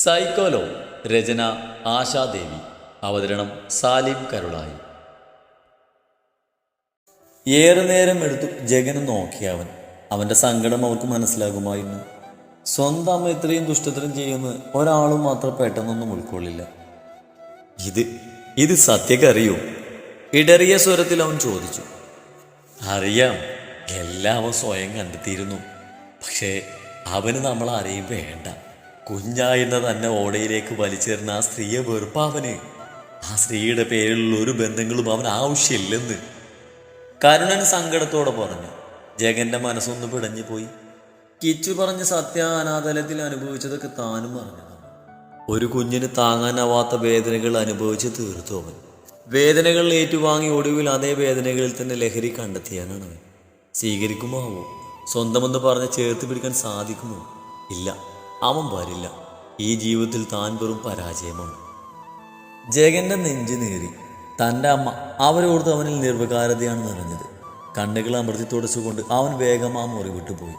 സൈക്കോലോ. രചന ആശാദേവി. അവതരണം സാലിം കരുളായി. ഏറെ നേരം എടുത്തു ജഗന് നോക്കിയവൻ. അവൻ്റെ സങ്കടം അവൾക്ക് മനസ്സിലാകുമായിരുന്നു. സ്വന്തം അമ്മ ഇത്രയും ദുഷ്ടത്തരം ചെയ്യുന്ന ഒരാളും മാത്രം പെട്ടെന്നൊന്നും ഉൾക്കൊള്ളില്ല. ഇത് സത്യക്കറിയോ? ഇടറിയ സ്വരത്തിൽ അവൻ ചോദിച്ചു. അറിയാം, എല്ലാം അവൻ സ്വയം കണ്ടെത്തിയിരുന്നു. പക്ഷേ അവന് നമ്മൾ ആരെയും വേണ്ട. കുഞ്ഞായിരുന്ന തന്നെ ഓടയിലേക്ക് വലിച്ചേർന്ന ആ സ്ത്രീയെ വെറുപ്പാവന്. ആ സ്ത്രീയുടെ പേരിലുള്ള ഒരു ബന്ധങ്ങളും അവൻ ആവശ്യമില്ലെന്ന് കരുണൻ സങ്കടത്തോടെ പറഞ്ഞു. ജഗന്റെ മനസ്സൊന്ന് പിടഞ്ഞു പോയി. കിച്ചു പറഞ്ഞ സത്യ അനാഥലത്തിൽ അനുഭവിച്ചതൊക്കെ താനും പറഞ്ഞതാണ്. ഒരു കുഞ്ഞിന് താങ്ങാനാവാത്ത വേദനകൾ അനുഭവിച്ച് തീർത്തു അവൻ. വേദനകൾ ഏറ്റുവാങ്ങി ഒടുവിൽ അതേ വേദനകളിൽ തന്നെ ലഹരി കണ്ടെത്തിയാനാണ് അവൻ. സ്വീകരിക്കുമോ ആവോ? സ്വന്തമെന്ന് പറഞ്ഞ് ചേർത്ത് പിടിക്കാൻ സാധിക്കുമോ? ഇല്ല, അവൻ വരില്ല. ഈ ജീവിതത്തിൽ താൻ വെറും പരാജയമാണ്. ജഗന്റെ നെഞ്ചു നേറി. തൻ്റെ അമ്മ അവരോർത്ത് അവനിൽ നിർവികാരതയാണ് നിറഞ്ഞത്. കണ്ണുകൾ അമർത്തി തുടച്ചുകൊണ്ട് അവൻ വേഗം ആ മുറി വിട്ടുപോയി.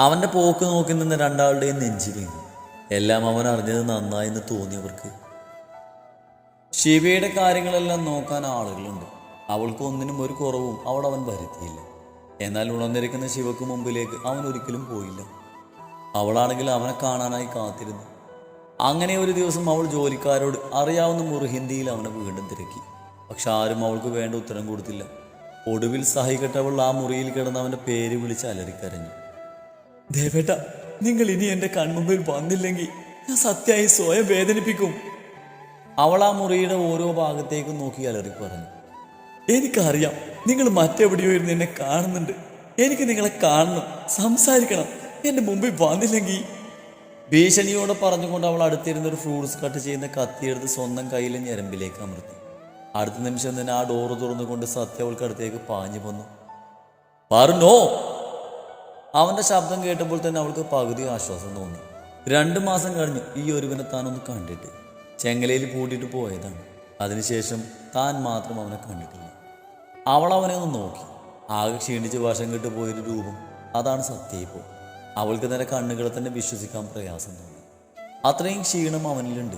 അവൻ്റെ പോക്ക് നോക്കി നിന്ന് രണ്ടാളുടെയും നെഞ്ചു വീണു. എല്ലാം അവൻ അറിഞ്ഞത് നന്നായെന്ന് തോന്നിയവർക്ക്. ശിവയുടെ കാര്യങ്ങളെല്ലാം നോക്കാൻ ആളുകളുണ്ട്. അവൾക്ക് ഒന്നിനും ഒരു കുറവും അവിടെ അവൻ വരുത്തിയില്ല. എന്നാൽ ഉണർന്നിരിക്കുന്ന ശിവക്ക് മുമ്പിലേക്ക് അവൻ ഒരിക്കലും പോയില്ല. അവളാണെങ്കിൽ അവനെ കാണാനായി കാത്തിരുന്നു. അങ്ങനെ ഒരു ദിവസം അവൾ ജോലിക്കാരോട് അറിയാവുന്ന മുറിഹിന്ദിയിൽ അവനെ വീണ്ടും തിരക്കി. പക്ഷെ ആരും അവൾക്ക് വേണ്ട ഉത്തരം കൊടുത്തില്ല. ഒടുവിൽ സഹികെട്ടവൾ ആ മുറിയിൽ കിടന്ന് അവൻ്റെ പേര് വിളിച്ച് അലറിക്കരഞ്ഞു. ദേവേട്ട, നിങ്ങൾ ഇനി എൻ്റെ കൺമുമ്പിൽ വന്നില്ലെങ്കിൽ ഞാൻ സത്യമായി സ്വയം വേദനിപ്പിക്കും. അവൾ ആ മുറിയുടെ ഓരോ ഭാഗത്തേക്കും നോക്കി അലറി പറഞ്ഞു. എനിക്കറിയാം, നിങ്ങൾ മറ്റെവിടെയോ ഇരുന്ന് എന്നെ കാണുന്നുണ്ട്. എനിക്ക് നിങ്ങളെ കാണണം, സംസാരിക്കണം. എൻ്റെ മുമ്പിൽ വന്നില്ലെങ്കിൽ ഭീഷണിയോടെ പറഞ്ഞുകൊണ്ട് അവൾ അടുത്തിരുന്നൊരു ഫ്രൂട്ട്സ് കട്ട് ചെയ്യുന്ന കത്തിയെടുത്ത് സ്വന്തം കയ്യിലെ ഞരമ്പിലേക്ക് അമർത്തി. അടുത്ത നിമിഷം തന്നെ ആ ഡോറ് തുറന്നുകൊണ്ട് സത്യ അവൾക്ക് അടുത്തേക്ക് പാഞ്ഞു വന്നു. പറഞ്ഞോ? അവൻ്റെ ശബ്ദം കേട്ടപ്പോൾ തന്നെ അവൾക്ക് പകുതി ആശ്വാസം തോന്നി. 2 മാസം കഴിഞ്ഞു ഈ ഒരുവനെ താനൊന്ന് കണ്ടിട്ട്. ചെങ്ങലയിൽ പൂട്ടിയിട്ട് പോയതാണ്. അതിനുശേഷം താൻ മാത്രം അവനെ കണ്ടിട്ടില്ല. അവൾ അവനെ ഒന്ന് നോക്കി. ആകെ ക്ഷീണിച്ച് വശം കെട്ട് പോയൊരു രൂപം. അതാണ് സത്യ. ഇപ്പോൾ അവൾക്ക് തന്നെ കണ്ണുകളെ തന്നെ വിശ്വസിക്കാൻ പ്രയാസം തോന്നി. അത്രയും ക്ഷീണം അവനിലുണ്ട്.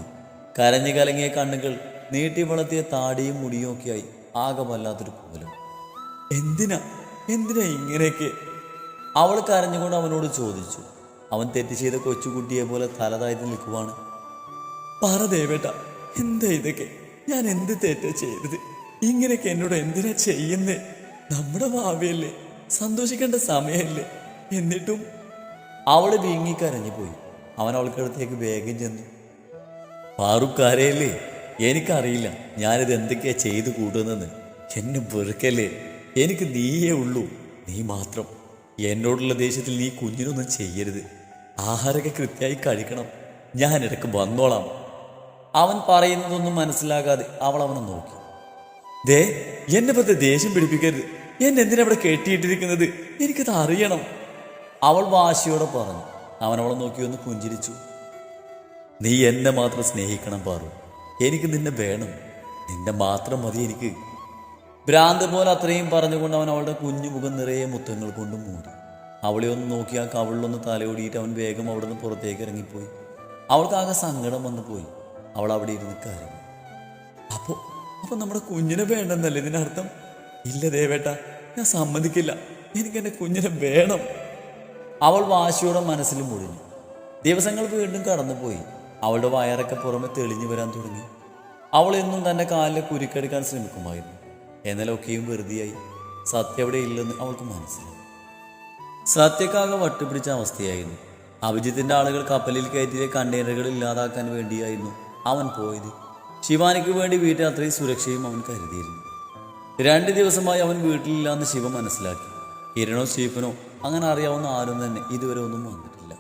കരഞ്ഞു കലങ്ങിയ കണ്ണുകൾ, നീട്ടി വളർത്തിയ താടിയും മുടിയും ഒക്കെയായി ആകെ വല്ലാത്തൊരു കോലം. എന്തിനാ ഇങ്ങനെയൊക്കെ? അവൾ കരഞ്ഞുകൊണ്ട് അവനോട് ചോദിച്ചു. അവൻ തെറ്റ് ചെയ്ത കൊച്ചുകുട്ടിയെ പോലെ തല താഴ്ത്തി നിൽക്കുവാണ്. പറ ദേവേട്ട, എന്താ ഇതൊക്കെ? ഞാൻ എന്ത് തെറ്റാ ചെയ്തത്? ഇങ്ങനെയൊക്കെ എന്നോട് എന്തിനാ ചെയ്യുന്നേ? നമ്മുടെ ഭാവിയല്ലേ, സന്തോഷിക്കേണ്ട സമയമല്ലേ? എന്നിട്ടും അവള് വീങ്ങിക്കരഞ്ഞു പോയി. അവൻ അവൾക്കടുത്തേക്ക് വേഗം ചെന്നു. പാറുക്കാരയല്ലേ, എനിക്കറിയില്ല ഞാനിത് എന്തൊക്കെയാ ചെയ്തു കൂട്ടുന്നെന്ന്. എന്നെ വെറുക്കല്ലേ. എനിക്ക് നീയേ ഉള്ളൂ, നീ മാത്രം. എന്നോടുള്ള ദേഷ്യത്തിൽ നീ കുഞ്ഞിനൊന്നും ചെയ്യരുത്. ആഹാരമൊക്കെ കൃത്യമായി കഴിക്കണം. ഞാൻ ഇടയ്ക്ക് വന്നോളാം. അവൻ പറയുന്നതൊന്നും മനസ്സിലാകാതെ അവൾ അവനെ നോക്കി. ദേ, എന്നെ പറ്റി ദേഷ്യം പിടിപ്പിക്കരുത്. എന്നെ എന്തിനാ ഇവിടെ കെട്ടിയിട്ടിരിക്കുന്നത്? എനിക്കത് അറിയണം. അവൾ വാശിയോടെ പറഞ്ഞു. അവൻ അവളെ നോക്കി ഒന്ന് പുഞ്ചിരിച്ചു. നീ എന്നെ മാത്രം സ്നേഹിക്കണം പാറു. എനിക്ക് നിന്നെ വേണം. നിന്നെ മാത്രം മതി എനിക്ക്. ഭ്രാന്ത് പോലെ അത്രയും പറഞ്ഞുകൊണ്ട് അവൻ അവളുടെ കുഞ്ഞു മുഖം നിറയെ മുത്തങ്ങൾ കൊണ്ട് മൂടി. അവളെ ഒന്ന് നോക്കി ആ കവിളിലൊന്ന് തലയോടിയിട്ട് അവൻ വേഗം അവിടെ നിന്ന് പുറത്തേക്ക് ഇറങ്ങിപ്പോയി. അവൾക്കാകെ സങ്കടം വന്നു പോയി. അവൾ അവിടെ ഇരുന്ന് കരഞ്ഞു. അപ്പൊ നമ്മുടെ കുഞ്ഞിനെ വേണ്ടെന്നല്ലേ ഇതിനർത്ഥം? ഇല്ല ദേവേട്ട, ഞാൻ സമ്മതിക്കില്ല. എനിക്ക് എൻ്റെ കുഞ്ഞിനെ വേണം. അവൾ വാശിയോടെ മനസ്സിൽ മുഴിഞ്ഞു. ദിവസങ്ങൾ വീണ്ടും കടന്നുപോയി. അവളുടെ വയറൊക്കെ പുറമെ തെളിഞ്ഞു വരാൻ തുടങ്ങി. അവൾ എന്നും തൻ്റെ കാലിലെ കുരുക്കെടുക്കാൻ ശ്രമിക്കുമായിരുന്നു. എന്നാലൊക്കെയും വെറുതെയായി. സത്യ അവിടെ ഇല്ലെന്ന് അവൾക്ക് മനസ്സിലായി. സത്യക്കാകെ വട്ടുപിടിച്ച അവസ്ഥയായിരുന്നു. അഭിജിത്തിൻ്റെ ആളുകൾ കപ്പലിൽ കയറ്റിയ കണ്ടെയ്നറുകൾ ഇല്ലാതാക്കാൻ വേണ്ടിയായിരുന്നു അവൻ പോയത്. ശിവാനിക്ക് വേണ്ടി വീട്ടിൽ അത്രയും സുരക്ഷയും അവൻ കരുതിയിരുന്നു. 2 ദിവസമായി അവൻ വീട്ടിലില്ലാന്ന് ശിവ മനസ്സിലാക്കി. കിരണോ സ്റ്റീഫനോ അങ്ങനെ അറിയാവുന്ന ആരും തന്നെ ഇതുവരെ ഒന്നും വന്നിട്ടില്ല.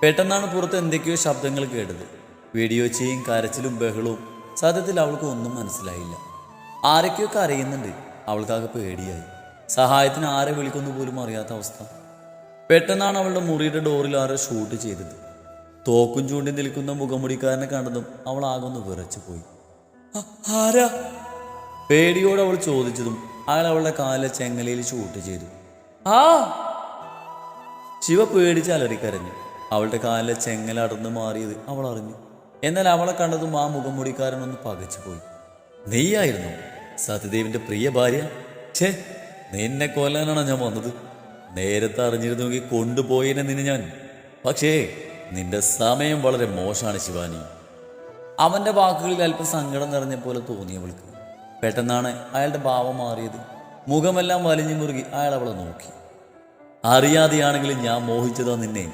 പെട്ടെന്നാണ് പുറത്ത് എന്തൊക്കെയോ ശബ്ദങ്ങൾ കേട്ടത്. വെടിയൊച്ചയും കരച്ചിലും ബഹളവും. സത്യത്തിൽ അവൾക്ക് ഒന്നും മനസ്സിലായില്ല. ആരൊക്കെയൊക്കെ അറിയുന്നുണ്ട്. അവൾക്കാകെ പേടിയായി. സഹായത്തിന് ആരെ വിളിക്കുന്നു പോലും അറിയാത്ത അവസ്ഥ. പെട്ടെന്നാണ് അവളുടെ മുറിയുടെ ഡോറിൽ ആരോ ഷൂട്ട് ചെയ്തത്. തോക്കും ചൂണ്ടി നിൽക്കുന്ന മുഖമുടിക്കാരനെ കണ്ടതും അവൾ ആകൊന്ന് വിറച്ചു പോയി. ആരാ? പേടിയോടെ അവൾ ചോദിച്ചതും അയാൾ അവളുടെ കാലിലെ ചെങ്ങലയിൽ ഷൂട്ട് ചെയ്തു. ശിവ പേടിച്ച് അലറിക്കരഞ്ഞു. അവളുടെ കാലിലെ ചെങ്ങലടർന്ന് മാറിയത് അവൾ അറിഞ്ഞു. എന്നാൽ അവളെ കണ്ടതും ആ മുഖംമൂടിക്കാരനൊന്ന് പകച്ചുപോയി. നീയായിരുന്നു സത്യദേവിന്റെ പ്രിയ ഭാര്യ? ഛേ, നിന്നെ കൊല്ലാനാണ് ഞാൻ വന്നത്. നേരത്തെ അറിഞ്ഞിരുന്നെങ്കിൽ കൊണ്ടുപോയേനെ നിന്നെ ഞാൻ. പക്ഷേ നിന്റെ സമയം വളരെ മോശമാണ് ശിവാനി. അവന്റെ വാക്കുകളിൽ അല്പം സങ്കടം നിറഞ്ഞ പോലെ തോന്നി അവൾക്ക്. പെട്ടെന്നാണ് അയാളുടെ ഭാവം മാറിയത്. മുഖമെല്ലാം വലിഞ്ഞു മുറുകി അയാൾ അവളെ നോക്കി. അറിയാതെയാണെങ്കിലും ഞാൻ മോഹിച്ചതാ നിന്നെ.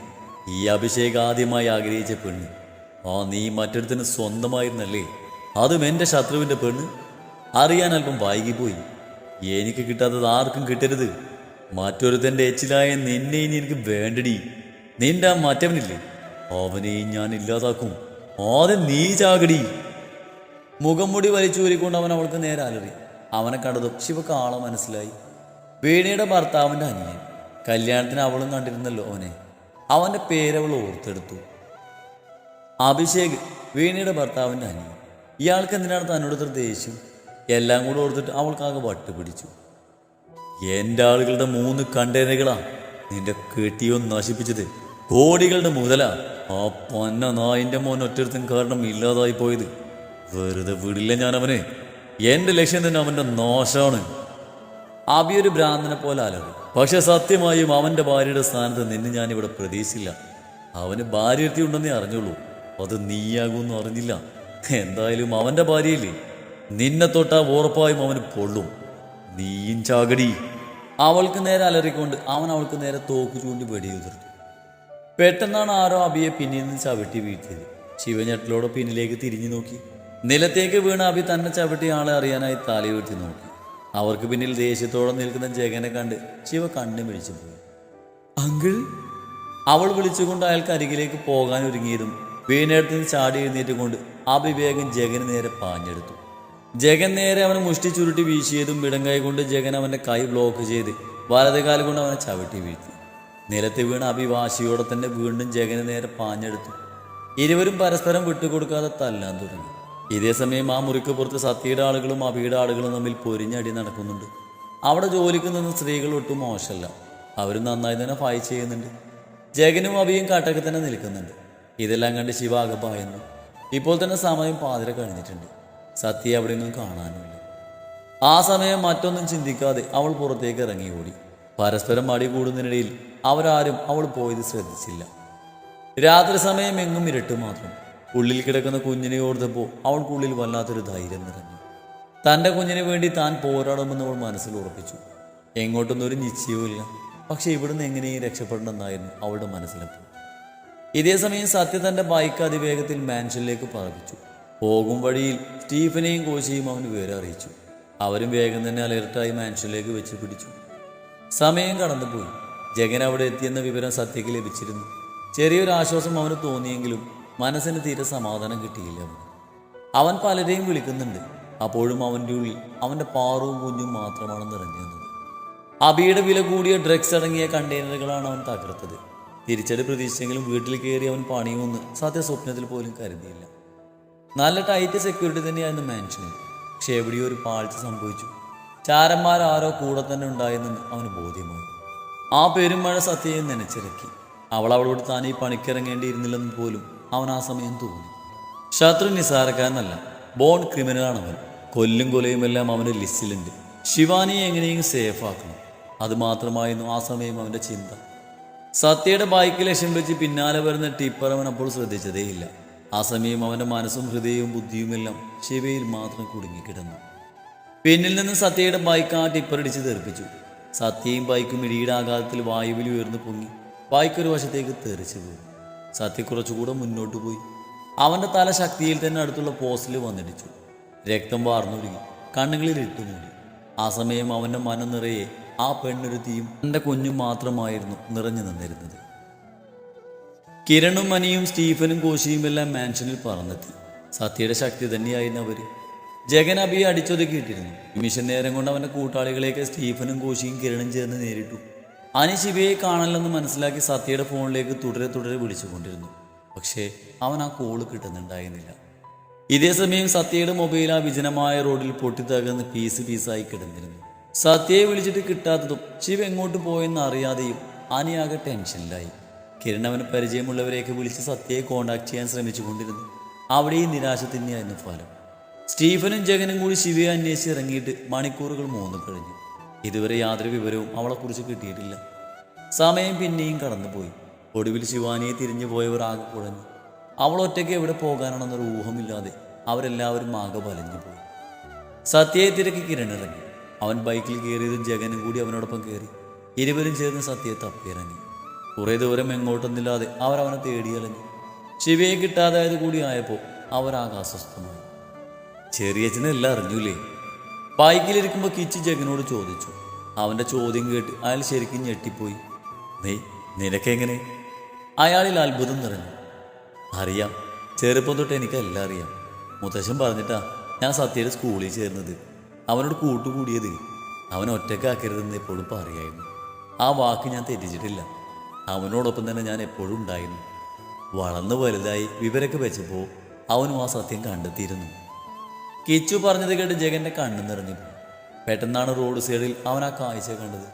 ഈ അഭിഷേക് ആദ്യമായി ആഗ്രഹിച്ച പെണ്ണ്. നീ മറ്റൊരുത്തിന് സ്വന്തമായിരുന്നല്ലേ? അതും എൻ്റെ ശത്രുവിൻ്റെ പെണ്ണ്. അറിയാൻ അല്പം വൈകിപ്പോയി. എനിക്ക് കിട്ടാത്തത് ആർക്കും കിട്ടരുത്. മറ്റൊരുത്തൻ്റെ എച്ചിലായ നിന്നെ ഇനി എനിക്ക് വേണ്ടടി. നിന്റെ ആ മറ്റവനില്ലേ, അവനെയും ഞാൻ ഇല്ലാതാക്കും. ആദ്യം നീ ചാകടി. മുഖംമുടി വലിച്ചൂരിക്കൊണ്ട് അവൻ അവൾക്ക് നേരെ അലറി. അവനെ കണ്ടതും ശിവക്ക് ആളെ മനസ്സിലായി. വീണയുടെ ഭർത്താവിൻ്റെ അനിയൻ. കല്യാണത്തിന് അവളും കണ്ടിരുന്നല്ലോ അവനെ. അവൻ്റെ പേരവൾ ഓർത്തെടുത്തു. അഭിഷേക്, വീണയുടെ ഭർത്താവിൻ്റെ അനിയൻ. ഇയാൾക്ക് എന്തിനാണ് തന്നോട് ഇത്ര ദേഷ്യം? എല്ലാം കൂടെ ഓർത്തിട്ട് അവൾക്കാകെ വട്ട് പിടിച്ചു. എൻ്റെ ആളുകളുടെ 3 കണ്ടെയ്നറുകളാ നിന്റെ കെട്ടിയോ നശിപ്പിച്ചത്. കോടികളുടെ മുതലാ ആ പന്ന നായിൻ്റെ മോൻ ഒറ്റൊരുത്തും കാരണം ഇല്ലാതായി പോയത്. വെറുതെ വിടില്ല ഞാൻ അവനെ. എൻ്റെ ലക്ഷ്യം തന്നെ അവൻ്റെ നാശമാണ്. അബിയൊരു ഭ്രാന്തനെ പോലെ അലറി. പക്ഷെ സത്യമായും അവൻ്റെ ഭാര്യയുടെ സ്ഥാനത്ത് നിന്നെ ഞാനിവിടെ പ്രതീക്ഷിച്ചില്ല. അവന് ഭാര്യത്തി ഉണ്ടെന്നേ അറിഞ്ഞുള്ളൂ. അത് നീയാകുമെന്ന് അറിഞ്ഞില്ല. എന്തായാലും അവൻ്റെ ഭാര്യയില്ലേ, നിന്നെ തൊട്ടാ ഉറപ്പായും അവന് പൊള്ളും. നീയും ചാകടി. അവൾക്ക് നേരെ അലറിക്കൊണ്ട് അവൻ അവൾക്ക് നേരെ തോക്ക് ചൂണ്ടി വെടിയുതിർത്തു. പെട്ടെന്നാണ് ആരോ അബിയെ പിന്നിൽ നിന്ന് ചവിട്ടി വീഴ്ത്തിയത്. ശിവഞ്ഞെട്ടിലോടെ പിന്നിലേക്ക് തിരിഞ്ഞു നോക്കി. നിലത്തേക്ക് വീണ അബി തന്നെ ചവിട്ടി ആളെ അറിയാനായി തലയുയർത്തി നോക്കി. അവർക്ക് പിന്നിൽ ദേഷ്യത്തോടെ നിൽക്കുന്ന ജഗനെ കണ്ട് ശിവ കണ്ണു മിഴിച്ചു പോയി. അങ്കിൾ, അവൾ വിളിച്ചുകൊണ്ട് അയാൾക്ക് അരികിലേക്ക് പോകാൻ ഒരുങ്ങിയതും വീണെടുത്ത് നിന്ന് ചാടി എഴുന്നേറ്റുകൊണ്ട് അബി വേഗം ജഗന് നേരെ പാഞ്ഞെടുത്തു. ജഗൻ നേരെ അവനെ മുഷ്ടി ചുരുട്ടി വീശിയതും ഇടങ്കൈ കൊണ്ട് ജഗൻ അവൻ്റെ കൈ ബ്ലോക്ക് ചെയ്ത് വലത് കാല് കൊണ്ട് അവനെ ചവിട്ടി വീഴ്ത്തി. നിലത്ത് വീണ അബി വാശിയോടെ തന്നെ വീണ്ടും ജഗന് നേരെ പാഞ്ഞെടുത്തു. ഇരുവരും പരസ്പരം വിട്ടുകൊടുക്കാതെ തല്ലാൻ തുടങ്ങി. ഇതേസമയം ആ മുറിക്ക് പുറത്ത് സത്യയുടെ ആളുകളും അബിയുടെ ആളുകളും തമ്മിൽ പൊരിഞ്ഞടി നടക്കുന്നുണ്ട്. അവിടെ ജോലിക്ക് നിന്ന സ്ത്രീകൾ ഒട്ടും മോശമല്ല. അവരും നന്നായി തന്നെ ഫൈറ്റ് ചെയ്യുന്നുണ്ട്. ജഗനും അബിയും കട്ടക്ക് തന്നെ നിൽക്കുന്നുണ്ട്. ഇതെല്ലാം കണ്ട് ശിവ അകപ്പായുന്നു. ഇപ്പോൾ തന്നെ സമയം പാതിര കഴിഞ്ഞിട്ടുണ്ട്. സത്യയെ അവിടെയൊന്നും കാണാനുമില്ല. ആ സമയം മറ്റൊന്നും ചിന്തിക്കാതെ അവൾ പുറത്തേക്ക് ഇറങ്ങി ഓടി. പരസ്പരം അടി കൂടുന്നതിനിടയിൽ അവരാരും അവൾ പോയത് ശ്രദ്ധിച്ചില്ല. രാത്രി സമയം എങ്ങും ഇരട്ട് മാത്രം. ഉള്ളിൽ കിടക്കുന്ന കുഞ്ഞിനെ ഓർത്തപ്പോൾ അവൾക്കുള്ളിൽ വല്ലാത്തൊരു ധൈര്യം നിറഞ്ഞു. തൻ്റെ കുഞ്ഞിന് വേണ്ടി താൻ പോരാടുമെന്ന് അവൾ മനസ്സിൽ ഉറപ്പിച്ചു. എങ്ങോട്ടൊന്നും ഒരു നിശ്ചയവുമില്ല. പക്ഷെ ഇവിടുന്ന് എങ്ങനെയും രക്ഷപ്പെടണമെന്നായിരുന്നു അവളുടെ മനസ്സിലപ്പോൾ. ഇതേസമയം സത്യ തൻ്റെ ബൈക്ക് അതിവേഗത്തിൽ മാൻഷനിലേക്ക് പറപ്പിച്ചു. പോകും വഴിയിൽ സ്റ്റീഫനെയും കോശിയും അവന് വിവരം അറിയിച്ചു. അവരും വേഗം തന്നെ അലർട്ടായി മാൻഷനിലേക്ക് വെച്ച് പിടിച്ചു. സമയം കടന്നുപോയി. ജഗൻ അവിടെ എത്തിയെന്ന വിവരം സത്യയ്ക്ക് ലഭിച്ചിരുന്നു. ചെറിയൊരു ആശ്വാസം അവന് തോന്നിയെങ്കിലും മനസ്സിന് തീരെ സമാധാനം കിട്ടിയില്ല. അവൻ പലരെയും വിളിക്കുന്നുണ്ട്. അപ്പോഴും അവൻ്റെ ഉള്ളിൽ അവൻ്റെ പാറവും കുഞ്ഞും മാത്രമാണ് നിറഞ്ഞു നിന്നത്. അബിയുടെ വില കൂടിയ ഡ്രഗ്സ് അടങ്ങിയ കണ്ടെയ്നറുകളാണ് അവൻ തകർത്തത്. തിരിച്ചടി പ്രതീക്ഷിച്ചെങ്കിലും വീട്ടിൽ കയറി അവൻ പണിയുമെന്ന് സത്യ സ്വപ്നത്തിൽ പോലും കരുതിയില്ല. നല്ല ടൈറ്റ് സെക്യൂരിറ്റി തന്നെയായിരുന്നു മാൻഷനിൽ. പക്ഷെ എവിടെയോ ഒരു പാഴ്ച സംഭവിച്ചു. ചാരന്മാരാരോ കൂടെ തന്നെ ഉണ്ടായെന്ന് അവന് ബോധ്യമായി. ആ പെരുമഴ സത്യയെ നനച്ചിറക്കി. അവളോട് താൻ ഈ പണിക്കിറങ്ങേണ്ടിയിരുന്നില്ലെന്ന് പോലും അവൻ ആ സമയം തോന്നി. ശത്രു നിസാരക്കാരനല്ല, ബോൺ ക്രിമിനലാണവൻ. കൊല്ലും കൊലയുമെല്ലാം അവൻ്റെ ലിസ്റ്റിലുണ്ട്. ശിവാനിയെ എങ്ങനെയും സേഫ് ആക്കണം, അതുമാത്രമായിരുന്നു ആ സമയം അവൻ്റെ ചിന്ത. സത്യയുടെ ബൈക്ക് ലക്ഷ്യം വെച്ച് പിന്നാലെ വരുന്ന ടിപ്പർ അവൻ അപ്പോൾ ശ്രദ്ധിച്ചതേയില്ല. ആ സമയം അവൻ്റെ മനസ്സും ഹൃദയവും ബുദ്ധിയുമെല്ലാം ശിവയിൽ മാത്രം കുടുങ്ങിക്കിടന്നു. പിന്നിൽ നിന്ന് സത്യയുടെ ബൈക്ക് ആ ടിപ്പർ ഇടിച്ച് തെറിപ്പിച്ചു. സത്യയും ബൈക്കും ഇടിയുടെ ആഘാതത്തിൽ വായുവിൽ ഉയർന്നു പൊങ്ങി ബൈക്ക് ഒരു വശത്തേക്ക് തെറിച്ചു പോയി. സത്യ കുറച്ചുകൂടെ മുന്നോട്ട് പോയി. അവൻ്റെ തല ശക്തിയിൽ തന്നെ അടുത്തുള്ള പോസ്റ്റിൽ വന്നിടിച്ചു. രക്തം വാർന്നൊരുങ്ങി, കണ്ണുകളിൽ ഇട്ടുമൂടി. ആ സമയം അവൻ്റെ മനം നിറയെ ആ പെണ്ണൊരുത്തിയും എൻ്റെ കുഞ്ഞും മാത്രമായിരുന്നു നിറഞ്ഞു നിന്നിരുന്നത്. കിരണും മനിയും സ്റ്റീഫനും കോശിയും എല്ലാം മാൻഷനിൽ പറന്നെത്തി. സത്യയുടെ ശക്തി തന്നെയായിരുന്നു അവർ. ജഗൻ അബിയെ അടിച്ചൊതുക്കിയിട്ടിരുന്നു. നിമിഷം നേരം കൊണ്ട് അവൻ്റെ കൂട്ടാളികളെയൊക്കെ സ്റ്റീഫനും കോശിയും കിരണും ചേർന്ന് നേരിട്ടു. അനി ശിവയെ കാണലെന്ന് മനസ്സിലാക്കി സത്യയുടെ ഫോണിലേക്ക് തുടരെ വിളിച്ചുകൊണ്ടിരുന്നു. പക്ഷേ അവൻ ആ കോള് കിട്ടുന്നുണ്ടായിരുന്നില്ല. ഇതേസമയം സത്യയുടെ മൊബൈൽ ആ വിജനമായ റോഡിൽ പൊട്ടിത്തകർന്ന് പീസായി കിടന്നിരുന്നു. സത്യയെ വിളിച്ചിട്ട് കിട്ടാത്തതും ശിവ എങ്ങോട്ട് പോയെന്ന് അറിയാതെയും അനിയാകെ ടെൻഷനിലായി. കിരൺ അവന് പരിചയമുള്ളവരെയൊക്കെ വിളിച്ച് സത്യയെ കോണ്ടാക്ട് ചെയ്യാൻ ശ്രമിച്ചുകൊണ്ടിരുന്നു. അവിടെയും നിരാശ തന്നെയായിരുന്നു ഫലം. സ്റ്റീഫനും ജഗനും കൂടി ശിവയെ അന്വേഷിച്ച് ഇറങ്ങിയിട്ട് മണിക്കൂറുകൾ 3 കഴിഞ്ഞു. ഇതുവരെ യാതൊരു വിവരവും അവളെക്കുറിച്ച് കിട്ടിയിട്ടില്ല. സമയം പിന്നെയും കടന്നുപോയി. ഒടുവിൽ ശിവാനിയെ തിരിഞ്ഞു പോയവർ ആകെ കുഴഞ്ഞു. അവൾ ഒറ്റയ്ക്ക് എവിടെ പോകാനാണെന്നൊരു ഊഹമില്ലാതെ അവരെല്ലാവരും ആകെ വലഞ്ഞു പോയി. സത്യയെ തിരക്കി കിരൺ ഇറങ്ങി. അവൻ ബൈക്കിൽ കയറിയതും ജഗനും കൂടി അവനോടൊപ്പം കയറി. ഇരുവരും ചേർന്ന് സത്യയെ തപ്പിയിറങ്ങി. കുറേ ദൂരം എങ്ങോട്ടൊന്നില്ലാതെ അവരവനെ തേടിയലഞ്ഞു. ശിവയെ കിട്ടാതായത് കൂടി ആയപ്പോൾ അവരാകെ അസ്വസ്ഥമായി. ചെറിയച്ഛനെല്ലാം അറിഞ്ഞൂലേ? ബൈക്കിലിരിക്കുമ്പോൾ കിച്ചു ജഗനോട് ചോദിച്ചു. അവൻ്റെ ചോദ്യം കേട്ട് അയാൾ ശരിക്കും ഞെട്ടിപ്പോയി. നിനക്കെങ്ങനെ? അയാളിൽ അത്ഭുതം നിറഞ്ഞു. അറിയാം, ചെറുപ്പം തൊട്ട് എനിക്കെല്ലാം അറിയാം. മുത്തശ്ശൻ പറഞ്ഞിട്ടാ ഞാൻ സത്യയുടെ സ്കൂളിൽ ചേർന്നത്. അവനോട് കൂട്ടുകൂടിയത്. അവൻ ഒറ്റക്കാക്കരുതെന്ന് എപ്പോഴും പറയായിരുന്നു. ആ വാക്ക് ഞാൻ തെറ്റിച്ചിട്ടില്ല. അവനോടൊപ്പം തന്നെ ഞാൻ എപ്പോഴും ഉണ്ടായിരുന്നു. വളർന്ന് വലുതായി വിവരമൊക്കെ വെച്ചപ്പോൾ അവനും ആ സത്യം കണ്ടെത്തിയിരുന്നു. കിച്ചു പറഞ്ഞത് കേട്ട് ജഗൻ്റെ കണ്ണു നിറഞ്ഞു. പെട്ടെന്നാണ് റോഡ് സൈഡിൽ അവൻ ആ കാഴ്ച കണ്ടത്.